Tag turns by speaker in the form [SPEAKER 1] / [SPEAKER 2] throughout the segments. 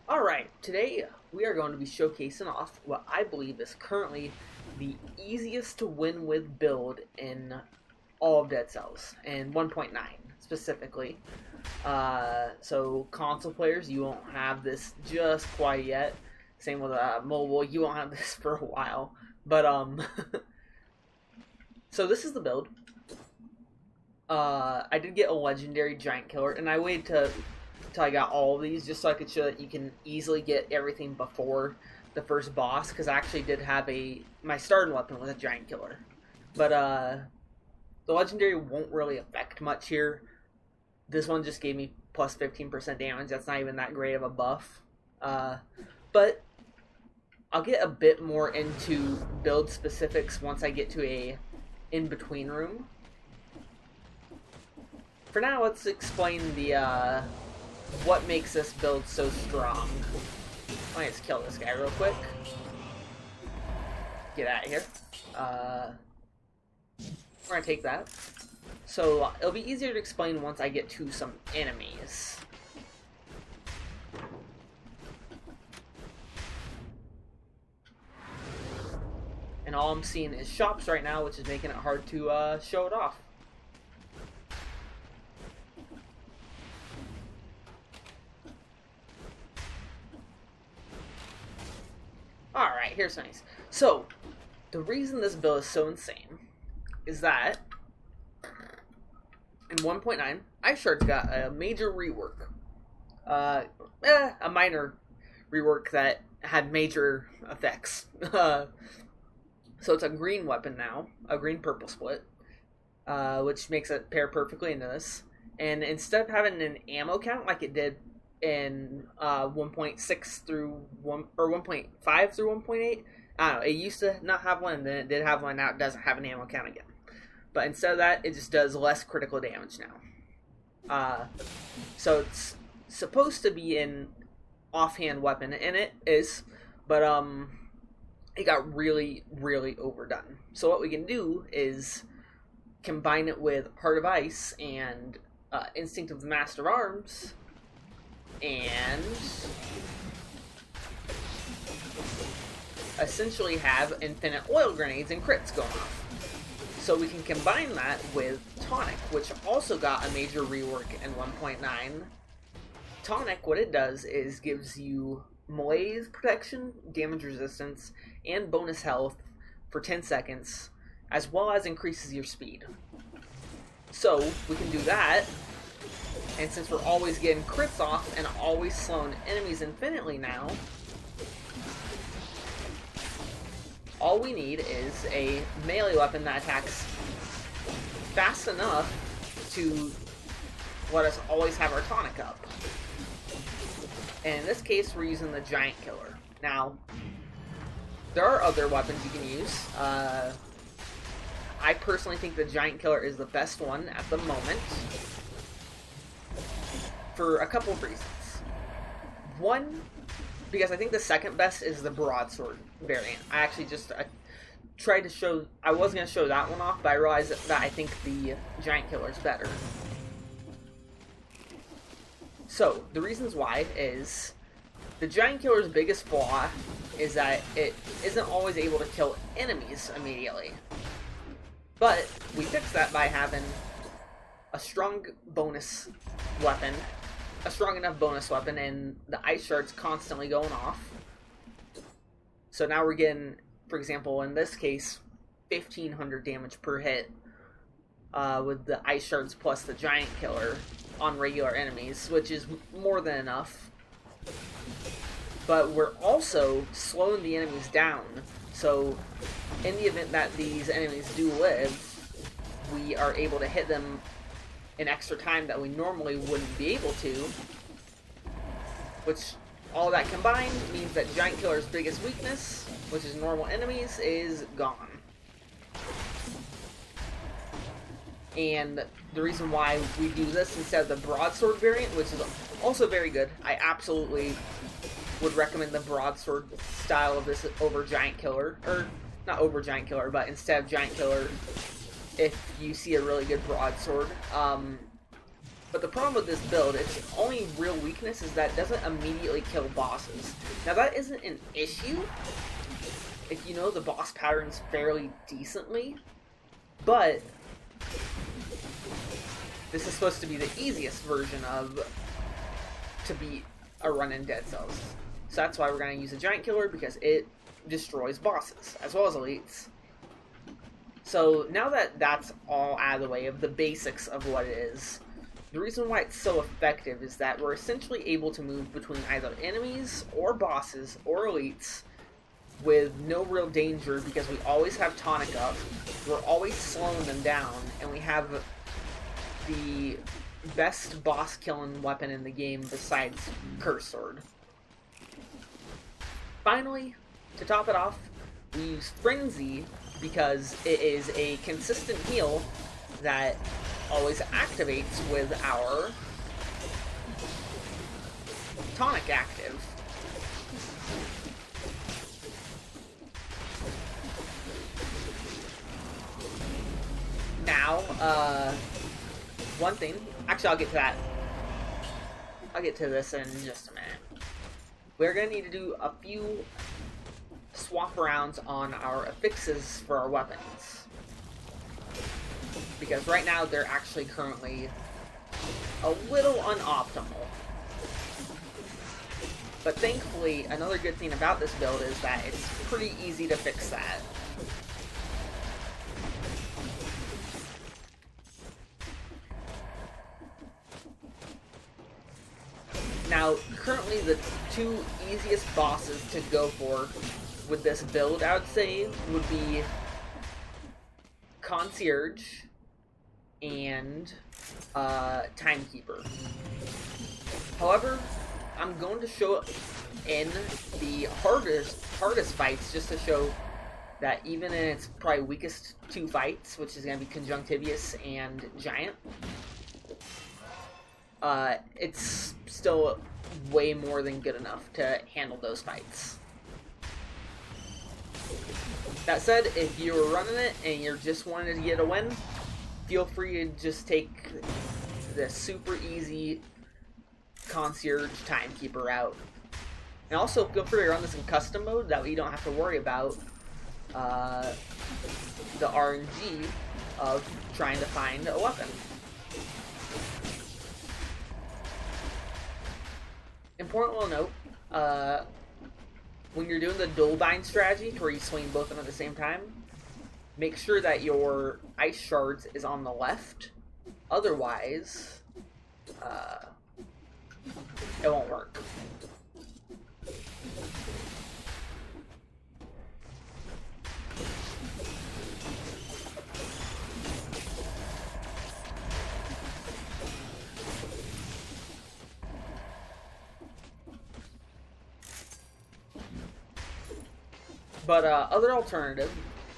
[SPEAKER 1] Alright, today we are going to be showcasing off what I believe is currently the easiest to win with build in all of Dead Cells, and 1.9 specifically. So console players, you won't have this just quite yet. Same with mobile, you won't have this for a while. But, so this is the build. I did get a legendary giant killer, and I waited till I got all of these just so I could show that you can easily get everything before the first boss, because I actually did have my starting weapon was a giant killer. But the legendary won't really affect much here. This one just gave me plus 15% damage. That's not even that great of a buff. But I'll get a bit more into build specifics once I get to a in-between room. For now, let's explain the what makes this build so strong. Let me just kill this guy real quick. Get out of here. We're gonna take that. So it'll be easier to explain once I get to some enemies. And all I'm seeing is shops right now, which is making it hard to show it off. Alright, here's nice. So, the reason this build is so insane is that in 1.9, Ice Shards got a major rework. A minor rework that had major effects. So it's a green weapon now, a green-purple split, which makes it pair perfectly into this. And instead of having an ammo count like it did in 1.6 through 1.5 through 1.8, I don't know, it used to not have one, and then it did have one, now it doesn't have an ammo count again. But instead of that, it just does less critical damage now. So it's supposed to be an offhand weapon, and it is, but it got really, really overdone. So what we can do is combine it with Heart of Ice and Instinct of the Master of Arms, and essentially have infinite oil grenades and crits going off. So we can combine that with Tonic, which also got a major rework in 1.9. Tonic, what it does is gives you malaise protection, damage resistance, and bonus health for 10 seconds, as well as increases your speed. So we can do that, and since we're always getting crits off and always slowing enemies infinitely now, all we need is a melee weapon that attacks fast enough to let us always have our tonic up. And in this case, we're using the giant killer. Now, there are other weapons you can use. I personally think the giant killer is the best one at the moment, for a couple of reasons. One, because I think the second best is the broadsword variant. I actually tried to show, I was going to show that one off, but I realized that I think the giant killer is better. So, the reasons why is, the giant killer's biggest flaw is that it isn't always able to kill enemies immediately. But we fix that by having a strong bonus weapon, a strong enough bonus weapon, and the ice shards constantly going off. So now we're getting, for example, in this case, 1500 damage per hit with the ice shards plus the giant killer on regular enemies, which is more than enough. But we're also slowing the enemies down, so in the event that these enemies do live, we are able to hit them in extra time that we normally wouldn't be able to, which all that combined means that Giant Killer's biggest weakness, which is normal enemies, is gone. And the reason why we do this instead of the broadsword variant, which is also very good, I absolutely would recommend the broadsword style of this over Giant Killer, or not over Giant Killer, but instead of Giant Killer, if you see a really good broadsword. But the problem with this build, its only real weakness is that it doesn't immediately kill bosses. Now that isn't an issue if you know the boss patterns fairly decently, but this is supposed to be the easiest version to beat a run in Dead Cells. So that's why we're going to use a giant killer, because it destroys bosses, as well as elites. So now that that's all out of the way of the basics of what it is, the reason why it's so effective is that we're essentially able to move between either enemies, or bosses, or elites, with no real danger, because we always have Tonic up, we're always slowing them down, and we have the best boss killing weapon in the game besides Curse Sword. Finally, to top it off, we use Frenzy because it is a consistent heal that always activates with our Tonic active. Now, one thing, actually I'll get to that. I'll get to this in just a minute. We're going to need to do a few swap arounds on our affixes for our weapons. Because right now they're actually currently a little unoptimal. But thankfully, another good thing about this build is that it's pretty easy to fix that. Now, currently the two easiest bosses to go for with this build, I would say, would be Concierge and Timekeeper. However, I'm going to show it in the hardest fights, just to show that even in its probably weakest two fights, which is going to be Conjunctivius and Giant, it's still way more than good enough to handle those fights. That said, if you're running it and you're just wanting to get a win, feel free to just take the super easy Concierge Timekeeper out. And also feel free to run this in custom mode, that way you don't have to worry about the RNG of trying to find a weapon. Important to note, when you're doing the dual bind strategy, where you swing both of them at the same time, make sure that your ice shards is on the left. Otherwise, it won't work. But other alternative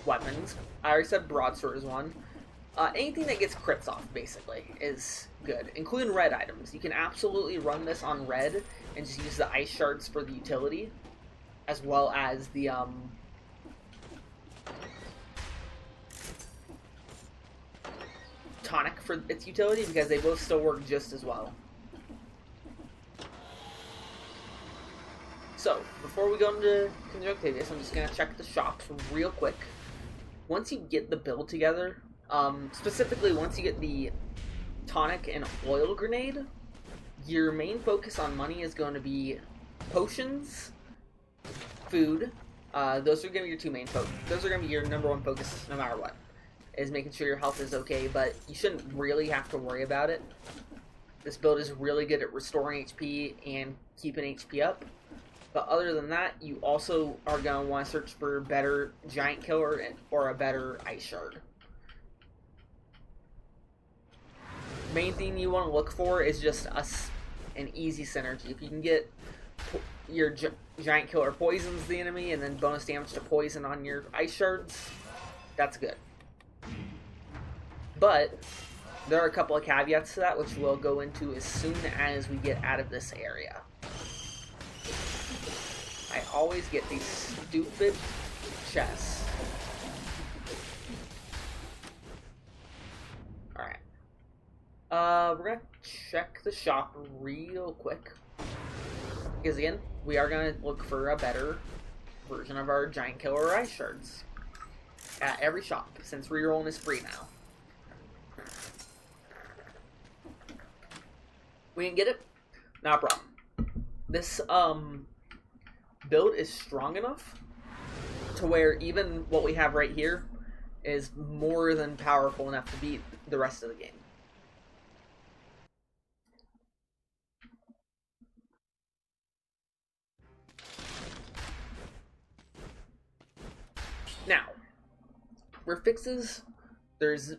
[SPEAKER 1] weapons, I already said broadsword is one. Anything that gets crits off, basically, is good, including red items. You can absolutely run this on red and just use the ice shards for the utility, as well as the tonic for its utility, because they both still work just as well. So, before we go into Conjunctivius, I'm just going to check the shops real quick. Once you get the build together, specifically once you get the tonic and oil grenade, your main focus on money is going to be potions, food. Those are going to be your two main focus. Those are going to be your number one focus no matter what, is making sure your health is okay, but you shouldn't really have to worry about it. This build is really good at restoring HP and keeping HP up. But other than that, you also are going to want to search for a better giant killer or a better ice shard. Main thing you want to look for is just an easy synergy. If you can get your giant killer poisons the enemy and then bonus damage to poison on your ice shards, that's good. But there are a couple of caveats to that, which we'll go into as soon as we get out of this area. I always get these stupid chests. Alright. We're gonna check the shop real quick. Because again, we are gonna look for a better version of our giant killer ice shards at every shop, since rerolling is free now. We didn't get it? Not a problem. This build is strong enough to where even what we have right here is more than powerful enough to beat the rest of the game. Now, for fixes, there's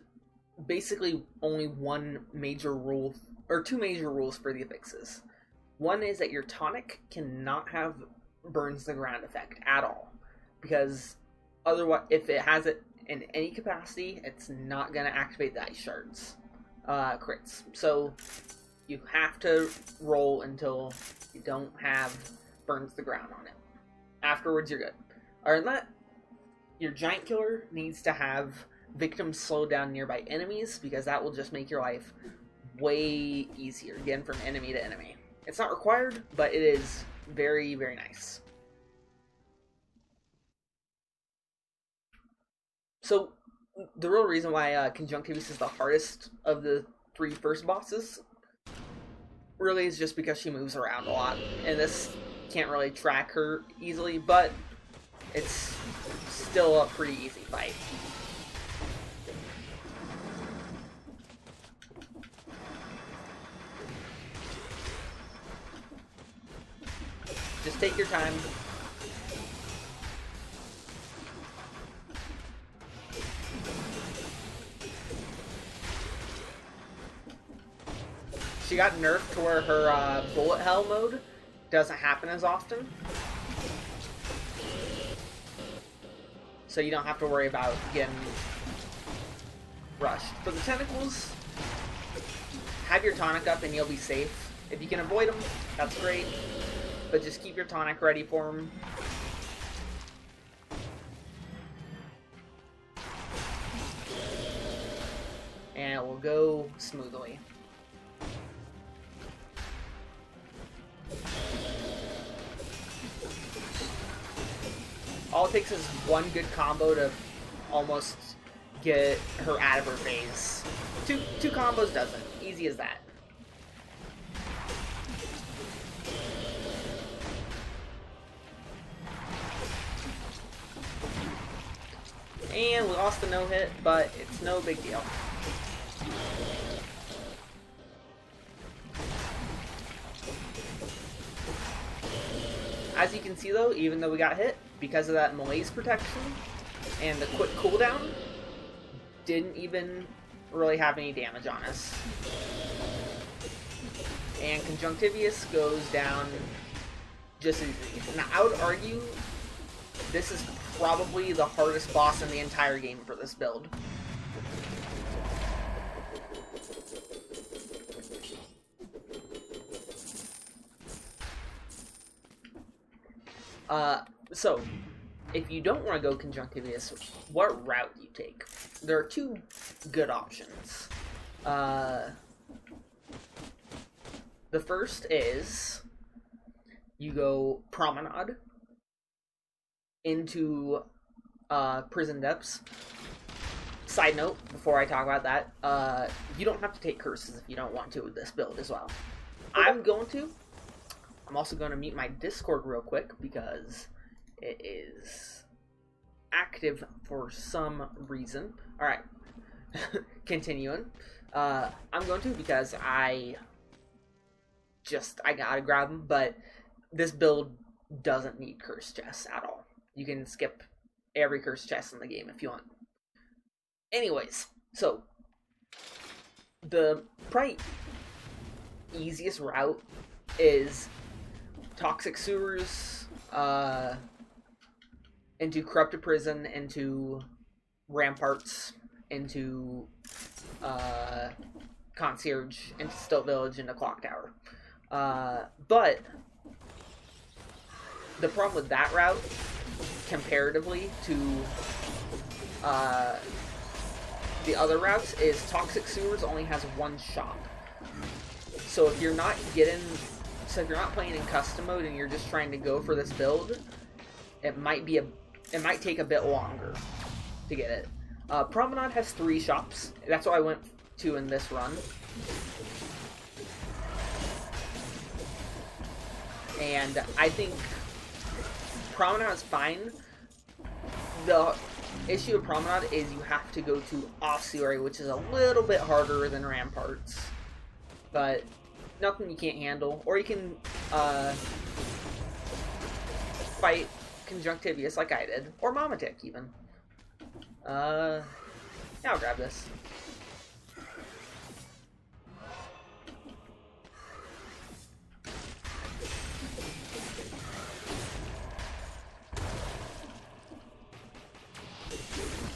[SPEAKER 1] basically only one major rule, or two major rules for the fixes. One is that your tonic cannot have burns the ground effect at all, because otherwise, if it has it in any capacity, it's not going to activate the ice shards crits. So you have to roll until you don't have burns the ground on it. Afterwards, you're good. Other than that, your giant killer needs to have victims slow down nearby enemies, because that will just make your life way easier, again, from enemy to enemy. It's not required, but it is very, very nice. So, the real reason why Conjunctivius is the hardest of the three first bosses really is just because she moves around a lot, and this can't really track her easily, but it's still a pretty easy fight. Just take your time. She got nerfed to where her bullet hell mode doesn't happen as often. So you don't have to worry about getting rushed. For the tentacles, have your tonic up and you'll be safe. If you can avoid them, that's great. But just keep your tonic ready for them. And it will go smoothly. All it takes is one good combo to almost get her out of her phase. Two combos doesn't. Easy as that. And we lost the no-hit, but it's no big deal. As you can see though, even though we got hit, because of that malaise protection and the quick cooldown, didn't even really have any damage on us. And Conjunctivius goes down just as easy. Now, I would argue this is probably the hardest boss in the entire game for this build. So, if you don't want to go Conjunctivius, what route do you take? There are two good options. The first is you go Promenade into Prison Depths. Side note, before I talk about that, you don't have to take curses if you don't want to with this build as well. I'm going to. I'm also going to mute my Discord real quick because it is active for some reason. Alright, continuing. I'm going to because I gotta grab them, but this build doesn't need curse chests at all. You can skip every curse chest in the game if you want. Anyways, so the probably easiest route is Toxic Sewers, into Corrupted Prison, into Ramparts, into Concierge, into Stilt Village, into Clock Tower. But the problem with that route, comparatively to the other routes is Toxic Sewers only has one shop. So if you're not playing in custom mode and you're just trying to go for this build, it might take a bit longer to get it. Promenade has 3 shops. That's what I went to in this run. And I think Promenade is fine. The issue of Promenade is you have to go to Ossuary, which is a little bit harder than Ramparts. But nothing you can't handle. Or you can fight Conjunctivius like I did. Or Mamatic, even. Yeah, I'll grab this.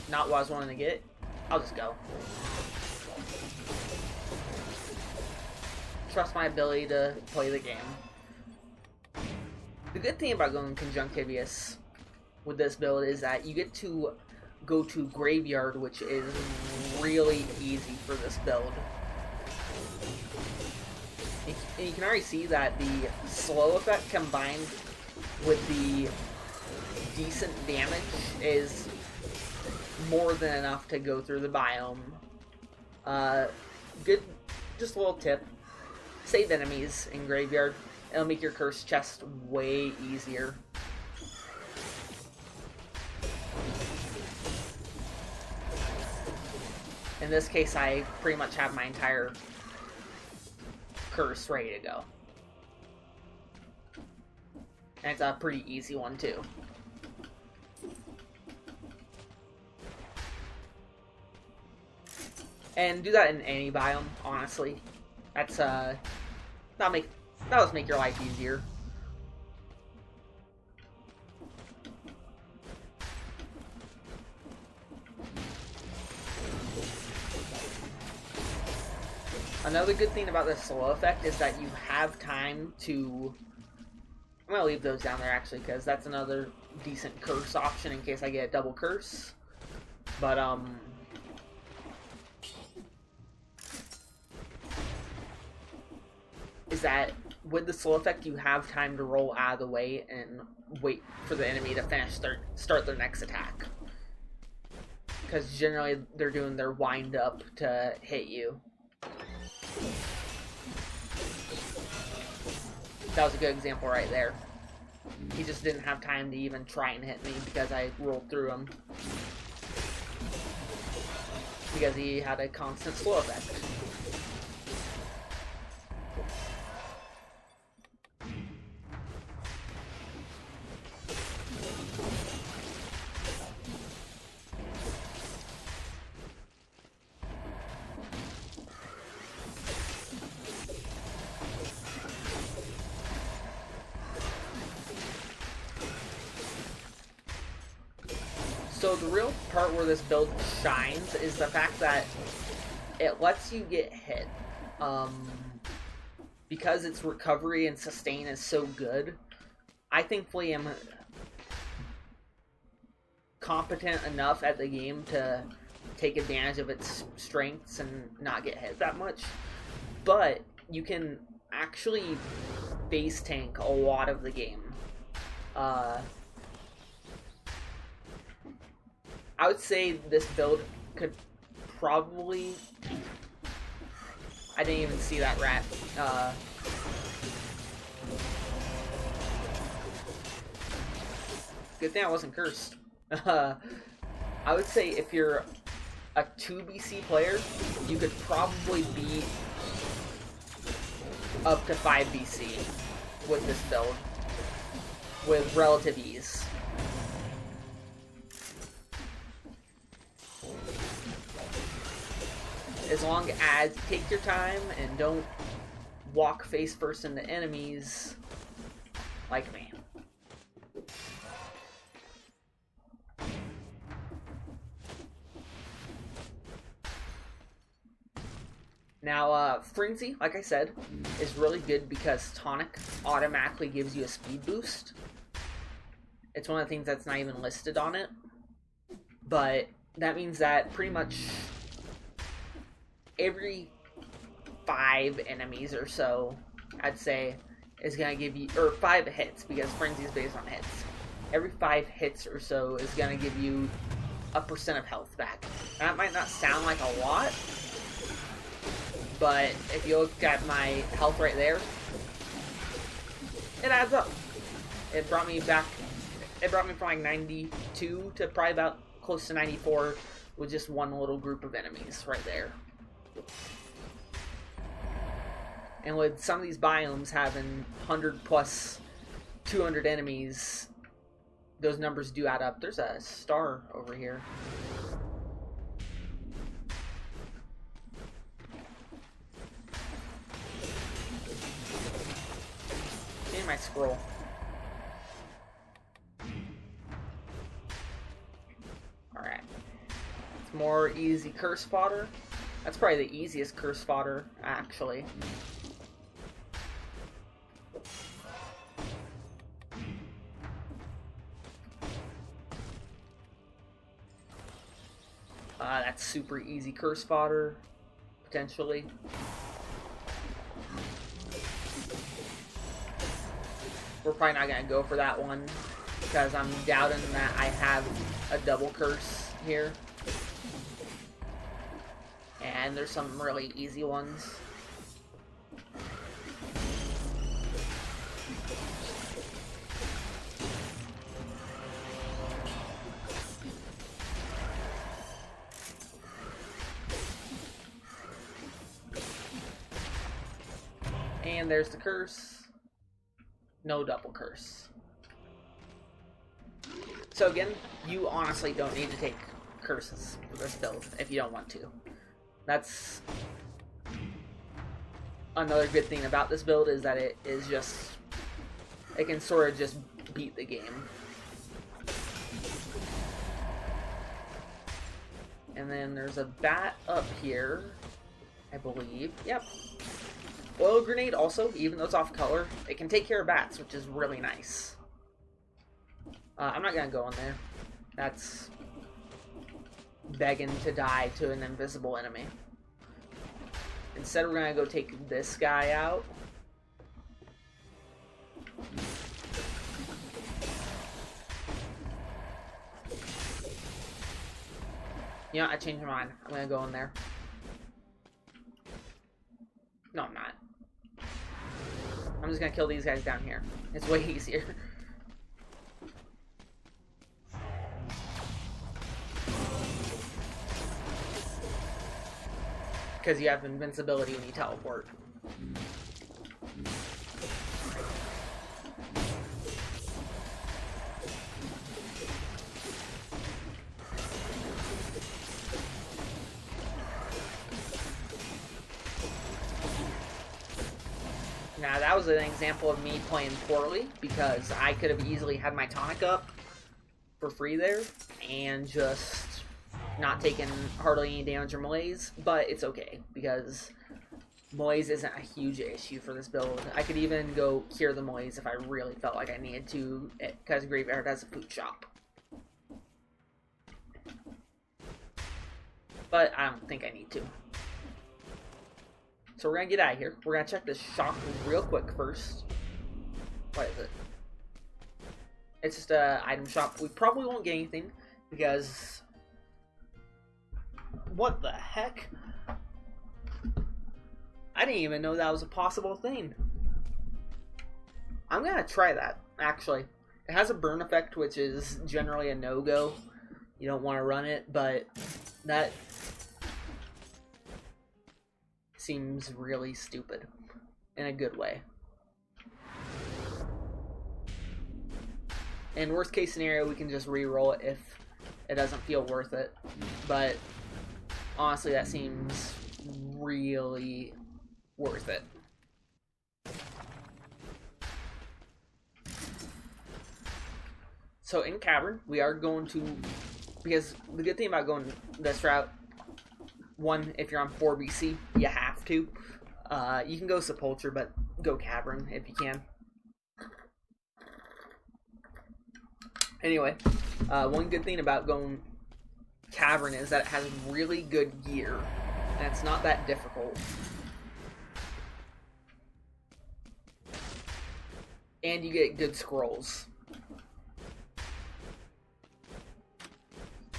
[SPEAKER 1] Not what I was wanting to get. I'll just go. Trust my ability to play the game. The good thing about going Conjunctivius with this build is that you get to go to Graveyard, which is really easy for this build. And you can already see that the slow effect combined with the decent damage is more than enough to go through the biome. Just a little tip. Save enemies in Graveyard. It'll make your curse chest way easier. In this case, I pretty much have my entire curse ready to go. And it's a pretty easy one, too. And do that in any biome, honestly. That's, that'll make your life easier. Another good thing about this slow effect is that you have time to... I'm gonna leave those down there, actually, because that's another decent curse option in case I get a double curse. But, is that with the slow effect, you have time to roll out of the way and wait for the enemy to start their next attack. Because generally, they're doing their wind up to hit you. That was a good example right there. He just didn't have time to even try and hit me because I rolled through him. Because he had a constant slow effect. So the real part where this build shines is the fact that it lets you get hit. Because its recovery and sustain is so good, I thankfully am competent enough at the game to take advantage of its strengths and not get hit that much. But you can actually base tank a lot of the game. I would say this build could probably... I didn't even see that rat. Good thing I wasn't cursed. I would say if you're a 2 BC player, you could probably beat up to 5 BC with this build with relative ease. As long as you take your time and don't walk face first into enemies like me. Now, Frenzy, like I said, is really good because Tonic automatically gives you a speed boost. It's one of the things that's not even listed on it. But that means that pretty much every 5 enemies or so, I'd say, is going to give you, or 5 hits, because Frenzy is based on hits. Every 5 hits or so is going to give you a % of health back. That might not sound like a lot, but if you look at my health right there, it adds up. It brought me back, it brought me from like 92 to probably about close to 94 with just one little group of enemies right there. And with some of these biomes having 100 plus 200 enemies, those numbers do add up. There's a star over here. Give me my scroll. Alright. It's more easy curse fodder. That's probably the easiest curse fodder, actually. That's super easy curse fodder, potentially. We're probably not going to go for that one, because I'm doubting that I have a double curse here. And there's some really easy ones. And there's the curse. No double curse. So again, you honestly don't need to take curses for this build if you don't want to. That's another good thing about this build, is that it is just, it can sort of just beat the game. And then there's a bat up here, I believe. Yep. Oil grenade also, even though it's off color, it can take care of bats, which is really nice. I'm not gonna go in there. That's begging to die to an invisible enemy. Instead, we're gonna go take this guy out. You know, I changed my mind. I'm gonna go in there. No, I'm not. I'm just gonna kill these guys down here. It's way easier. Because you have invincibility when you teleport. Now that was an example of me playing poorly, because I could have easily had my tonic up for free there and just not taking hardly any damage or malaise, but it's okay because malaise isn't a huge issue for this build. I could even go cure the malaise if I really felt like I needed to, because Graveyard has a food shop. But I don't think I need to. So we're gonna get out of here. We're gonna check this shop real quick first. What is it? It's just a item shop. We probably won't get anything because what the heck? I didn't even know that was a possible thing. I'm gonna try that, actually. It has a burn effect, which is generally a no-go. You don't want to run it, but that seems really stupid in a good way. In worst case scenario, we can just re-roll it if it doesn't feel worth it. But honestly, that seems really worth it. So in Cavern, we are going to, because the good thing about going this route, one, if you're on 4 BC, you have to. You can go Sepulture, but go Cavern if you can. Anyway, one good thing about going Cavern is that it has really good gear. and it's not that difficult. And you get good scrolls.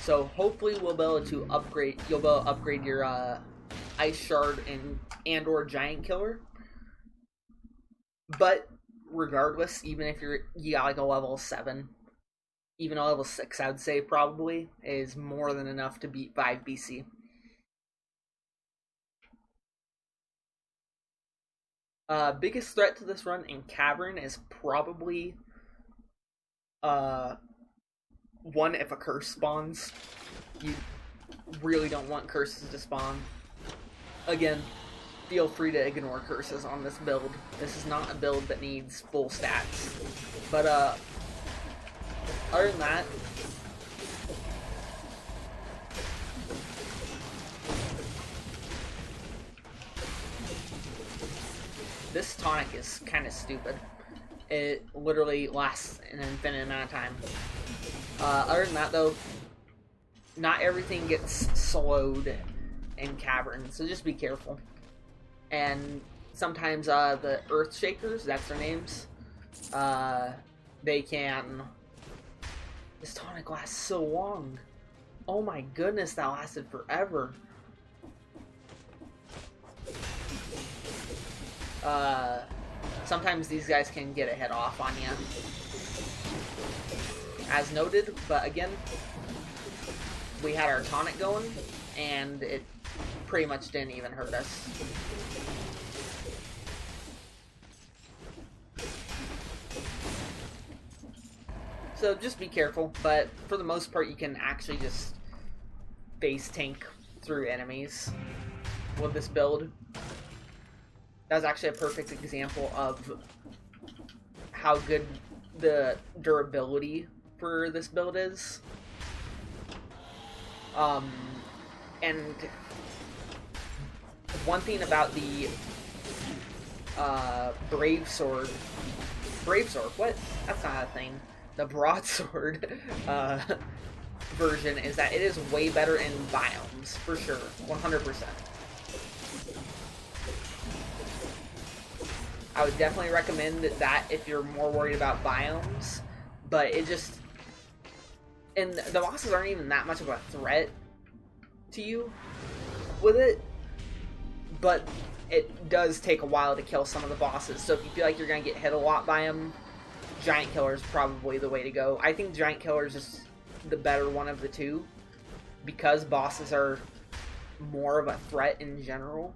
[SPEAKER 1] So hopefully we'll be able to upgrade. You'll be able to upgrade your Ice Shard and or Giant Killer. But regardless, even if you got like a level 7, even a level 6, I'd say probably is more than enough to beat 5 BC. Biggest threat to this run in Cavern is probably one, if a curse spawns. You really don't want curses to spawn. Again, feel free to ignore curses on this build. This is not a build that needs full stats. But other than that, this tonic is kind of stupid. It literally lasts an infinite amount of time. Other than that, though, not everything gets slowed in Cavern, so just be careful. And sometimes the Earth Shakers, that's their names, they can... This tonic lasts so long. Oh my goodness, that lasted forever. Sometimes these guys can get a hit off on you, as noted, but again, we had our tonic going, and it pretty much didn't even hurt us. So just be careful, but for the most part you can actually just base tank through enemies with this build. That was actually a perfect example of how good the durability for this build is. And one thing about the Brave Sword, what? That's not a thing. The Broadsword version is that it is way better in biomes, for sure, 100%. I would definitely recommend that if you're more worried about biomes, but it just... And the bosses aren't even that much of a threat to you with it, but it does take a while to kill some of the bosses, so if you feel like you're going to get hit a lot by them, Giant Killer is probably the way to go. I think Giant Killer is just the better one of the two, because bosses are more of a threat in general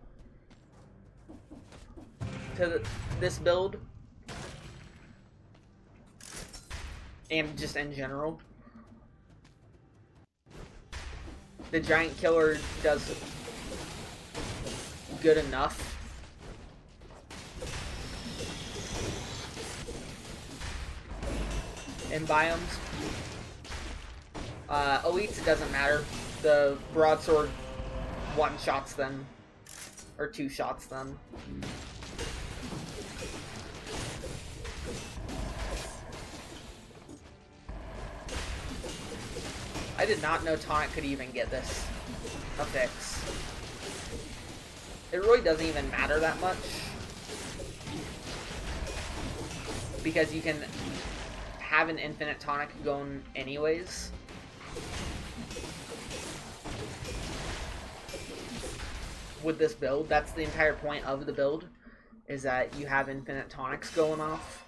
[SPEAKER 1] to this build, and just in general. The Giant Killer does good enough. In biomes. Elites, it doesn't matter. The Broadsword one-shots them, or two-shots them. I did not know Tonic could even get this a fix. It really doesn't even matter that much, because you can have an infinite tonic going anyways. With this build, that's the entire point of the build, is that you have infinite tonics going off.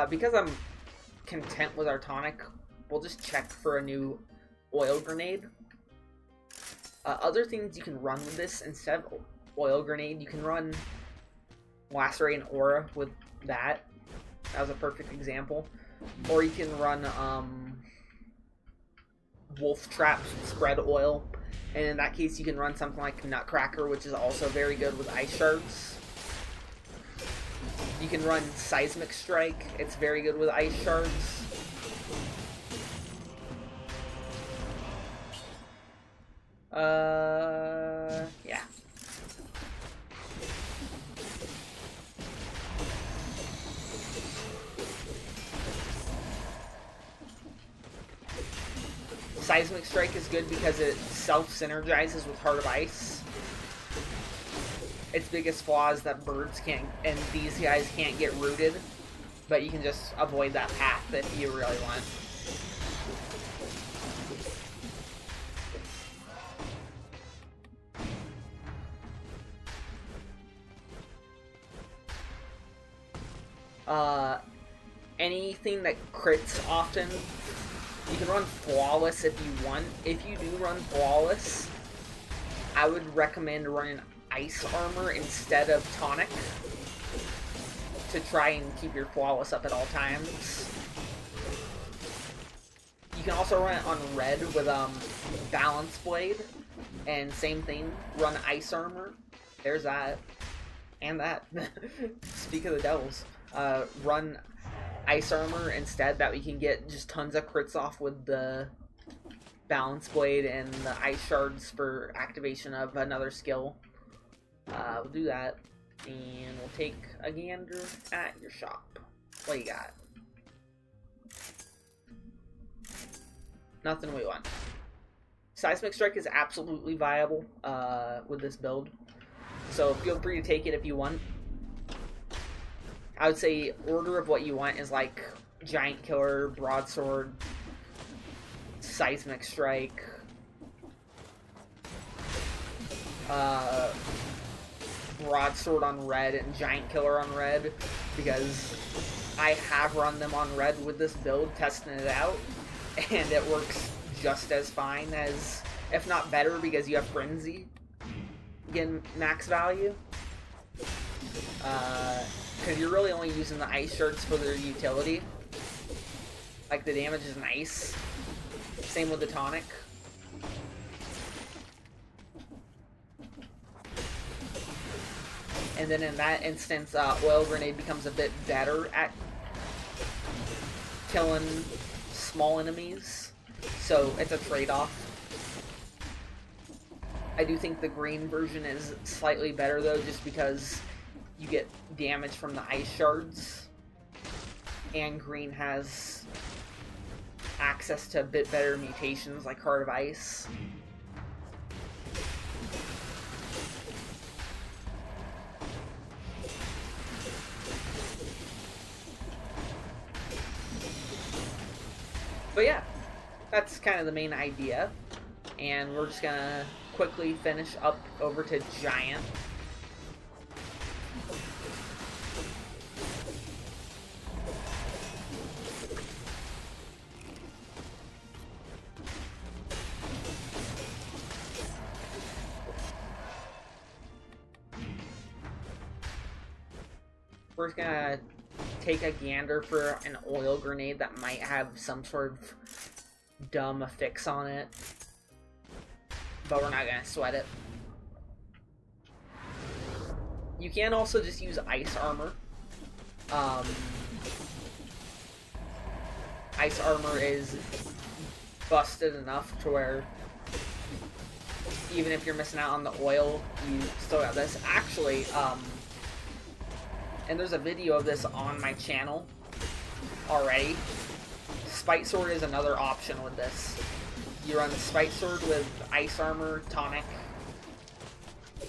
[SPEAKER 1] Because I'm content with our tonic, we'll just check for a new oil grenade. Other things you can run with this, instead of oil grenade, you can run Lacerate and Aura with that. That was a perfect example. Or you can run Wolf Traps, Spread Oil, and in that case you can run something like Nutcracker, which is also very good with Ice Shards. You can run Seismic Strike, it's very good with Ice Shards. Yeah. Seismic Strike is good because it self-synergizes with Heart of Ice. Its biggest flaw is that birds can't, and these guys can't get rooted, but you can just avoid that path if you really want. Anything that crits often, you can run Flawless if you want. If you do run Flawless, I would recommend running Ice Armor instead of Tonic to try and keep your Flawless up at all times. You can also run it on Red with Balance Blade, and same thing, run Ice Armor. There's that. And that. Speak of the devils. Run Ice Armor instead, that we can get just tons of crits off with the Balance Blade and the Ice Shards for activation of another skill. We'll do that, and we'll take a gander at your shop. What you got? Nothing we want. Seismic Strike is absolutely viable with this build, so feel free to take it if you want. I would say order of what you want is like Giant Killer, Broadsword, Seismic Strike, Broadsword on Red and Giant Killer on Red, because I have run them on Red with this build, testing it out, and it works just as fine as, if not better, because you have Frenzy getting max value. Because you're really only using the Ice Shards for their utility. Like, the damage is nice. Same with the Tonic. And then in that instance, Oil Grenade becomes a bit better at killing small enemies. So, it's a trade-off. I do think the green version is slightly better, though, just because you get damage from the Ice Shards, and green has access to a bit better mutations like Heart of Ice. But yeah, that's kind of the main idea, and we're just gonna quickly finish up over to Giant. We're just gonna take a gander for an Oil Grenade that might have some sort of dumb affix on it, but we're not gonna sweat it. You can also just use Ice Armor. Ice Armor is busted enough to where even if you're missing out on the oil, you still got this. Actually, and there's a video of this on my channel already. Spite Sword is another option with this. You run Spite Sword with Ice Armor, Tonic,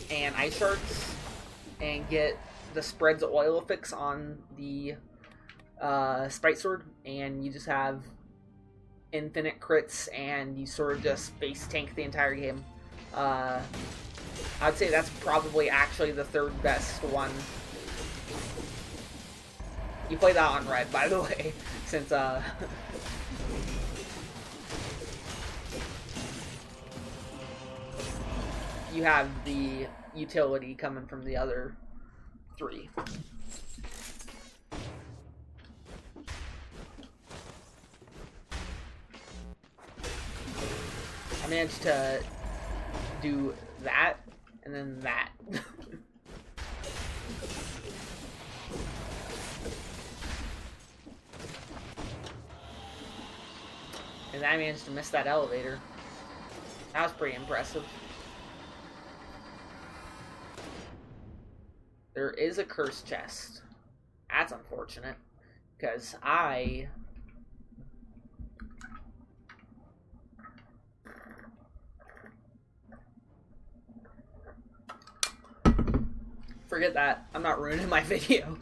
[SPEAKER 1] and Ice Shards, and get the Spreads Oil affix on the Spite Sword, and you just have infinite crits, and you sort of just face tank the entire game. I'd say that's probably actually the third best one. You play that on Red, by the way, since you have the utility coming from the other three. I managed to do that, and then that. And I managed to miss that elevator. That was pretty impressive. There is a curse chest. That's unfortunate, because I Forget that. I'm not ruining my video.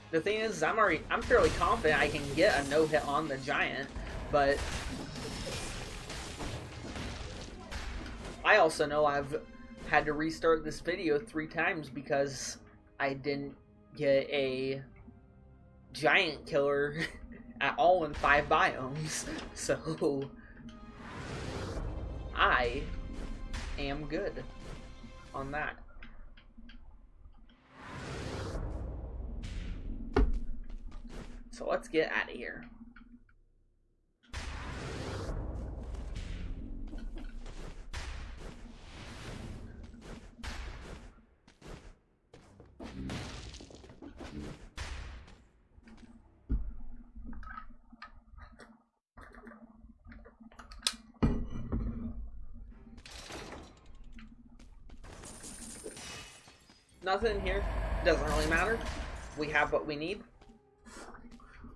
[SPEAKER 1] The thing is, I'm fairly confident I can get a no-hit on the giant, but I also know I've had to restart this video 3 times because I didn't get a giant killer at all in 5 biomes, so I am good on that. So let's get out of here. Nothing here. Doesn't really matter. We have what we need.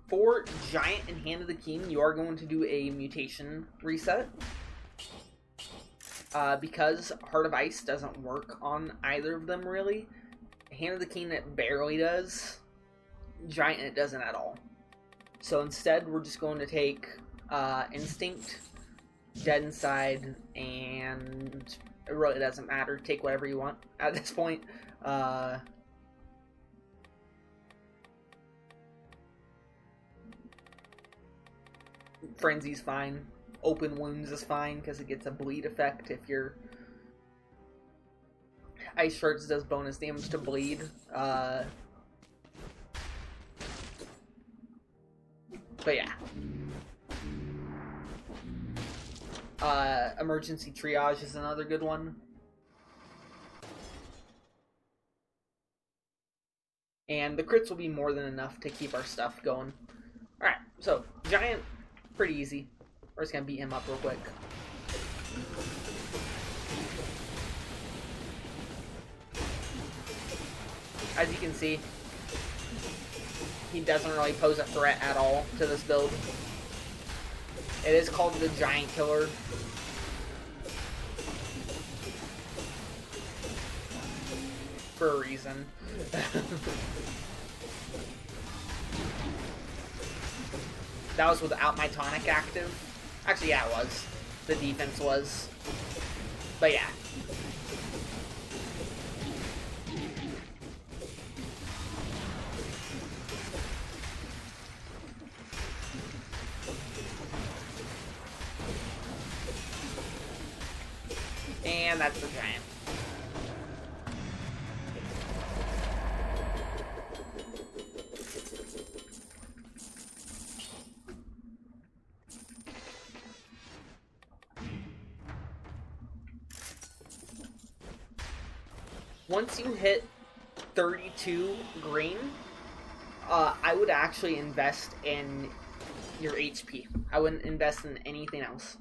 [SPEAKER 1] For Giant and Hand of the King, you are going to do a mutation reset. Because Heart of Ice doesn't work on either of them, really. Hand of the King, it barely does. Giant, it doesn't at all. So instead, we're just going to take Instinct, Dead Inside, and it really doesn't matter. Take whatever you want at this point. Frenzy's fine. Open Wounds is fine because it gets a bleed effect if your Ice Shards does bonus damage to bleed. But yeah. Emergency Triage is another good one. And the crits will be more than enough to keep our stuff going. Alright, so Giant, pretty easy. We're just gonna beat him up real quick. As you can see, he doesn't really pose a threat at all to this build. It is called the Giant Killer. For a reason. That was without my tonic active. Actually, yeah, it was. The defense was. But yeah. And that's the giant. Once you hit 32 green, I would actually invest in your HP. I wouldn't invest in anything else.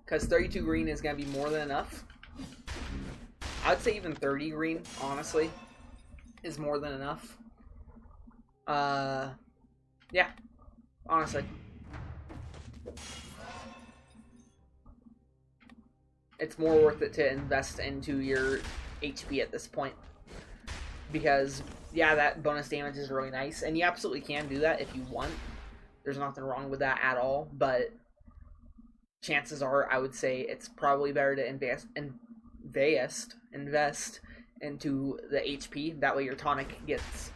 [SPEAKER 1] Because 32 green is going to be more than enough. I would say even 30 green, honestly, is more than enough. Yeah, honestly. It's more worth it to invest into your HP at this point. Because, yeah, that bonus damage is really nice. And you absolutely can do that if you want. There's nothing wrong with that at all. But chances are, I would say it's probably better to invest into the HP. That way your tonic gets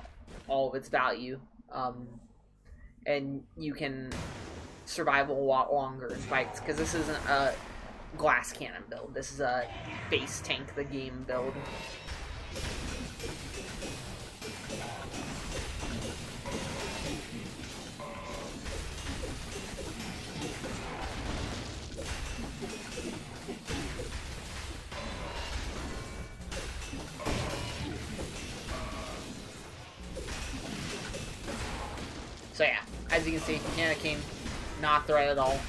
[SPEAKER 1] all of its value. And you can survive a lot longer in fights. Because this isn't a glass cannon build. This is a base tank the game build. So yeah, as you can see, Nana King, not threat at all.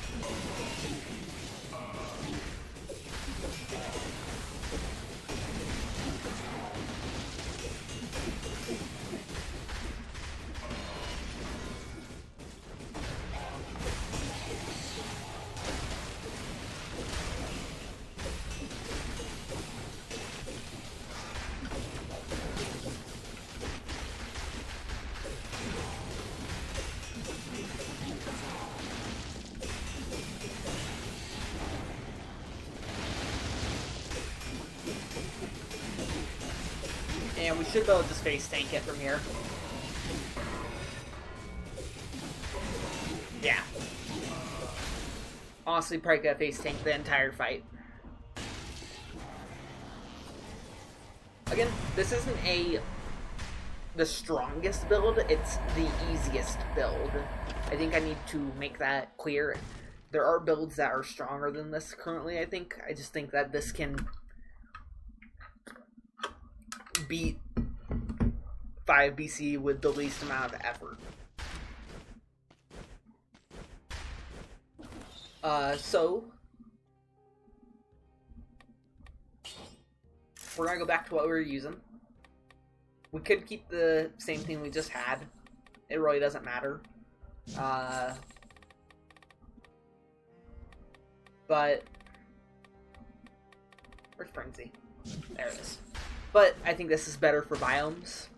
[SPEAKER 1] And we should be able to just face tank it from here. Yeah. Honestly, probably could have face tank the entire fight. Again, this isn't the strongest build, it's the easiest build. I think I need to make that clear. There are builds that are stronger than this currently, I think. I just think that this can beat 5 BC with the least amount of effort. So we're gonna go back to what we were using. We could keep the same thing we just had. It really doesn't matter. But where's Frenzy? There it is. But I think this is better for biomes.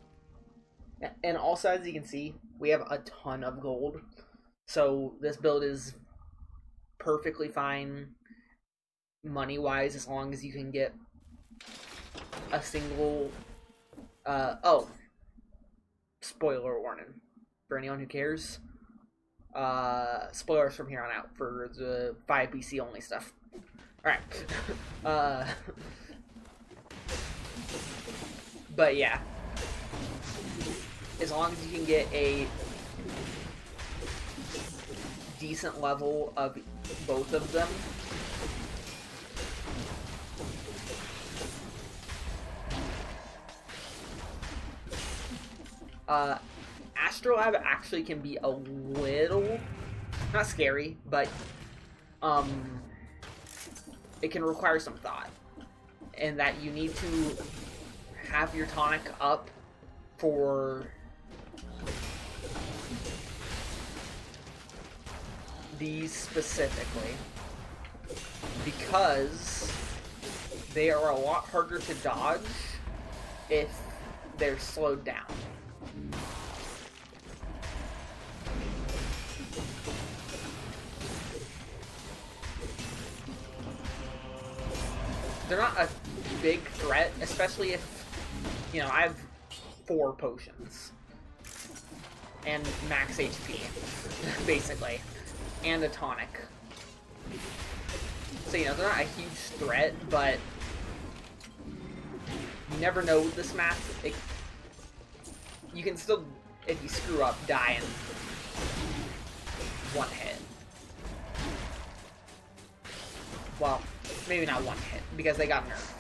[SPEAKER 1] And also, as you can see, we have a ton of gold. So this build is perfectly fine money-wise as long as you can get a single... oh. Spoiler warning. For anyone who cares. Spoilers from here on out for the 5 BC only stuff. Alright. But yeah. As long as you can get a decent level of both of them, Astrolab actually can be a little, not scary, but it can require some thought, and that you need to have your tonic up for these specifically, because they are a lot harder to dodge if they're slowed down. They're not a big threat, especially if, you know, I have 4 potions and max HP, basically, and a tonic. So, you know, they're not a huge threat, but you never know with this map. You can still, if you screw up, die in one hit. Well, maybe not one hit, because they got nerfed.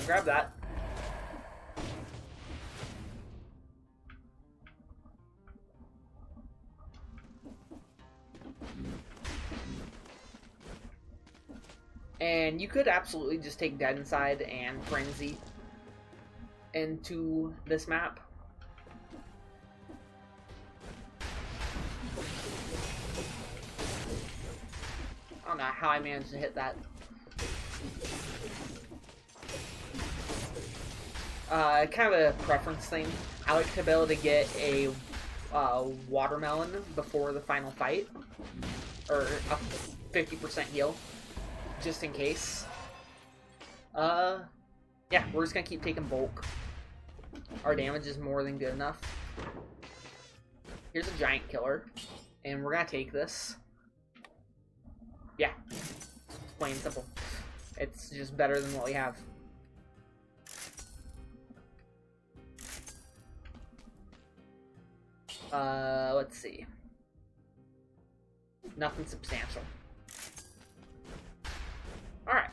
[SPEAKER 1] Grab that. And you could absolutely just take Dead Inside and Frenzy into this map. I don't know how I managed to hit that. Kind of a preference thing. I like to be able to get a watermelon before the final fight, or a 50% heal, just in case. Yeah, we're just gonna keep taking bulk. Our damage is more than good enough. Here's a giant killer, and we're gonna take this. Yeah, it's plain and simple. It's just better than what we have. Let's see. Nothing substantial. Alright.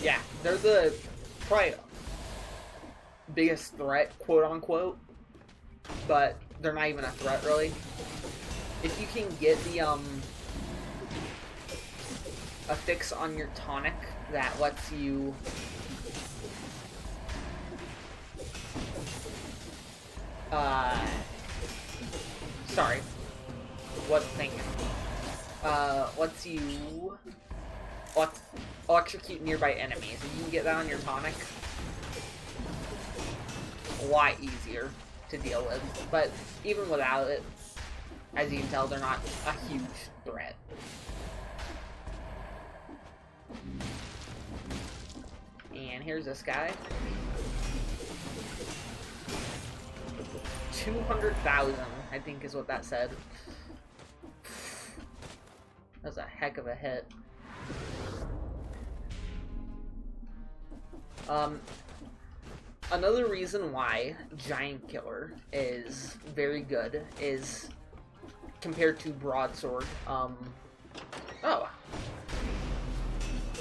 [SPEAKER 1] Yeah, they're the probably biggest threat, quote unquote, but they're not even a threat really. If you can get the a fix on your tonic that lets you sorry. Wasn't thinking. Lets you electrocute nearby enemies. If you can get that on your tonic, a lot easier to deal with. But even without it, as you can tell, they're not a huge threat. And here's this guy. 200,000, I think is what that said. That was a heck of a hit. Another reason why Giant Killer is very good is compared to Broadsword. Oh. I'm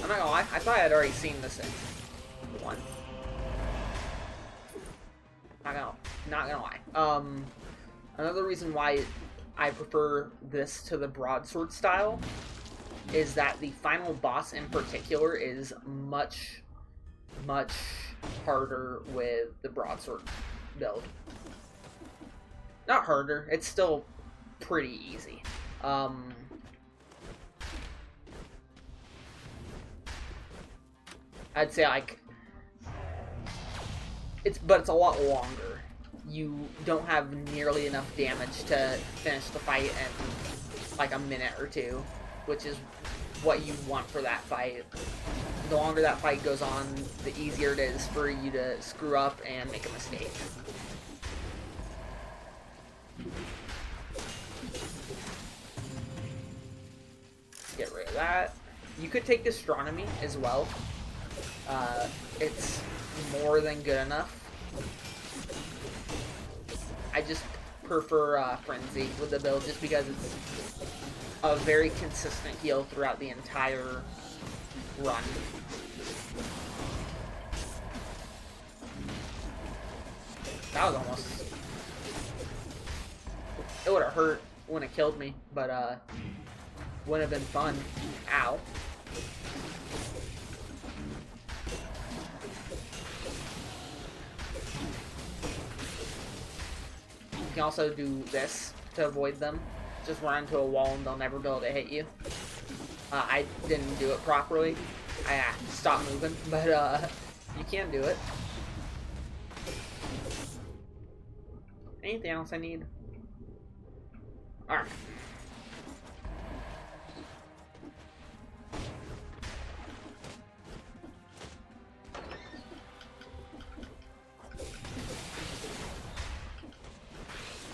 [SPEAKER 1] not gonna lie, I thought I had already seen this in one. Not gonna lie. Another reason why I prefer this to the Broadsword style is that the final boss in particular is much harder with the Broadsword build. Not harder, it's still pretty easy. I'd say like it's a lot longer. You don't have nearly enough damage to finish the fight in like a minute or two, which is what you want for that fight. The longer that fight goes on, the easier it is for you to screw up and make a mistake. Get rid of that. You could take Gastronomy as well. It's more than good enough. I just prefer Frenzy with the build just because it's a very consistent heal throughout the entire run. That was almost... It would have hurt when it killed me, but wouldn't have been fun. Ow. You can also do this to avoid them. Just run into a wall and they'll never be able to hit you. I didn't do it properly. I stopped moving, but you can do it. Anything else I need? Alright.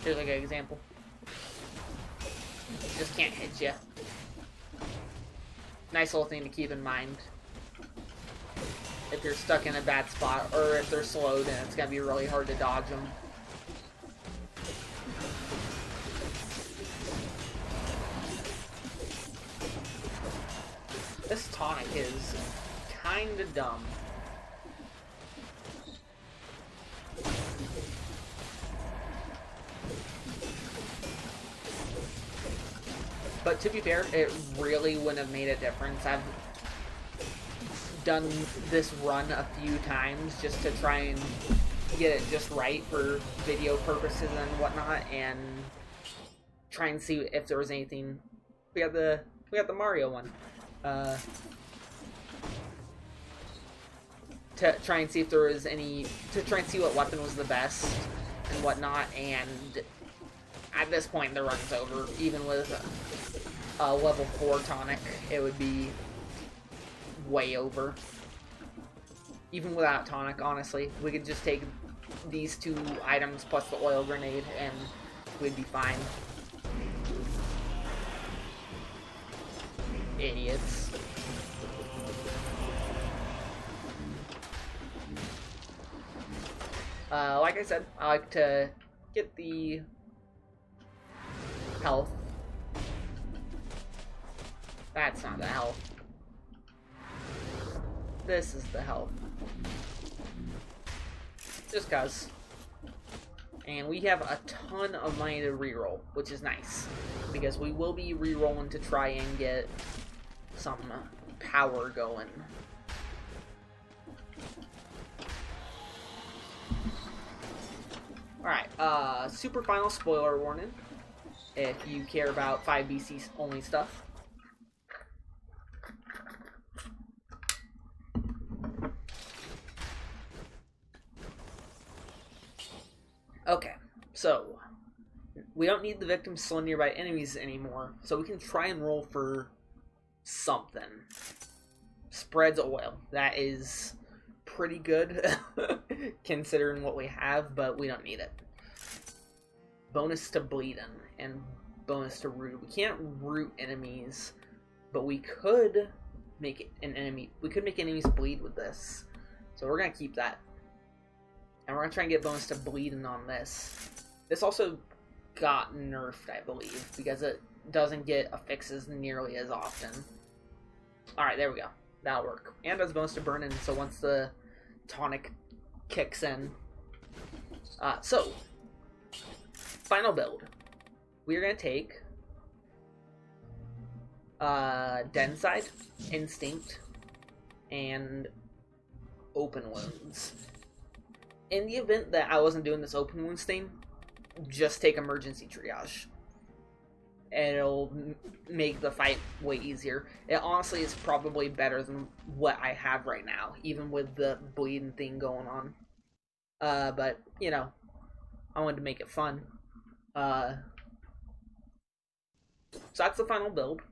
[SPEAKER 1] Here's like an example. Just can't hit you. Nice little thing to keep in mind. If you're stuck in a bad spot, or if they're slowed and it's gonna be really hard to dodge them. This tonic is kinda dumb. But to be fair, it really wouldn't have made a difference. I've done this run a few times just to try and get it just right for video purposes and whatnot, and try and see if there was anything. We got the Mario one. To try and see if there was any, to try and see what weapon was the best and whatnot, and at this point the run's over. Even with a level 4 tonic, it would be way over. Even without tonic, honestly, we could just take these 2 items plus the oil grenade and we'd be fine. Idiots. Like I said, I like to get the health. That's not the health. This is the health. Just cuz. And we have a ton of money to reroll, which is nice. Because we will be rerolling to try and get some power going. Alright, super final spoiler warning. if you care about 5 BC only stuff. Okay, so we don't need the victims slain nearby enemies anymore, so we can try and roll for something. Spreads oil. That is pretty good considering what we have, but we don't need it. Bonus to bleeding and bonus to root. We can't root enemies, but we could make an enemy. We could make enemies bleed with this, so we're gonna keep that. And we're gonna try and get bonus to bleeding on this. This also got nerfed, I believe, because it doesn't get affixes nearly as often. Alright, there we go. That'll work. And does bonus to burning, so once the tonic kicks in. So, final build. We're gonna take Denside, Instinct, and Open Wounds. In the event that I wasn't doing this Open Wounds thing, just take Emergency Triage. And it'll make the fight way easier. It honestly is probably better than what I have right now, even with the bleeding thing going on. But, you know, I wanted to make it fun. So that's the final build.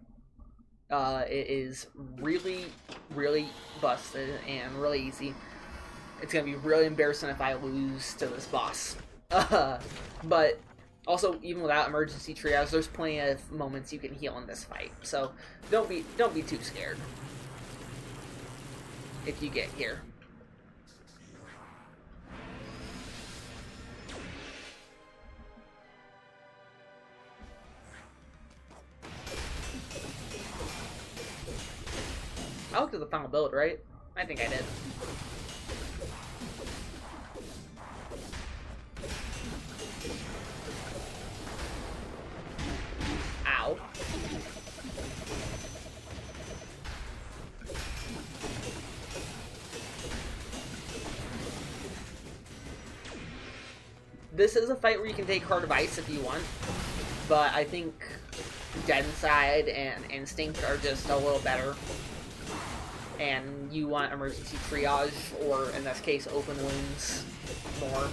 [SPEAKER 1] It is really, really busted and really easy. It's going to be really embarrassing if I lose to this boss. But also, even without emergency triage, there's plenty of moments you can heal in this fight. So don't be too scared if you get here. I looked at the final build, right? I think I did. Ow. This is a fight where you can take Heart of Ice if you want, but I think Denside and Instinct are just a little better. And you want Emergency Triage, or in this case, Open Wounds more.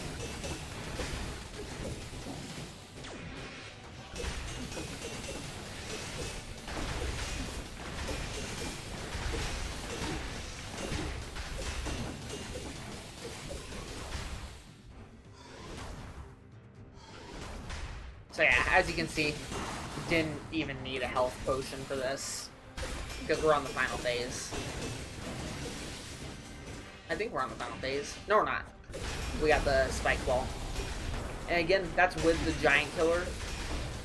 [SPEAKER 1] So yeah, as you can see, didn't even need a health potion for this, because we're on the final phase. I think we're on the final phase. No, we're not. We got the spike ball. And again, that's with the giant killer.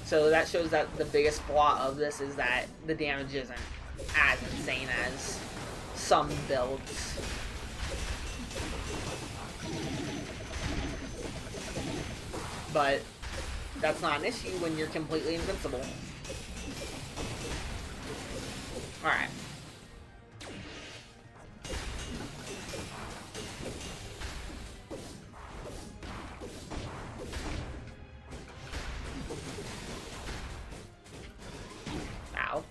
[SPEAKER 1] So that shows that the biggest flaw of this is that the damage isn't as insane as some builds. But that's not an issue when you're completely invincible. Alright. Ow.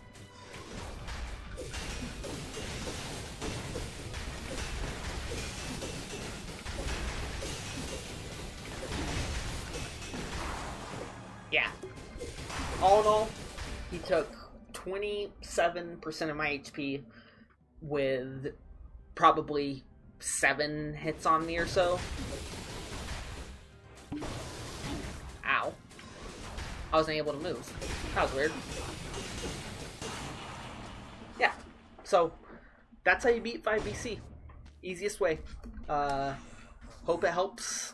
[SPEAKER 1] Yeah. All in all, he took 27% of my HP with probably 7 hits on me or so. Ow. I wasn't able to move. That was weird. Yeah. So, that's how you beat 5 BC. Easiest way. Hope it helps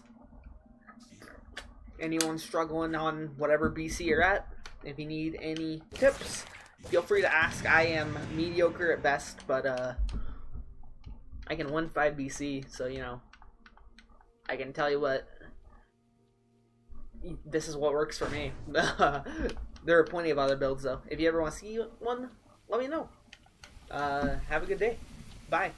[SPEAKER 1] anyone struggling on whatever BC you're at. If you need any tips, feel free to ask. I am mediocre at best, but I can win 5 BC, so you know, I can tell you what, this is what works for me. There are plenty of other builds though. If you ever want to see one, let me know. Have a good day. Bye.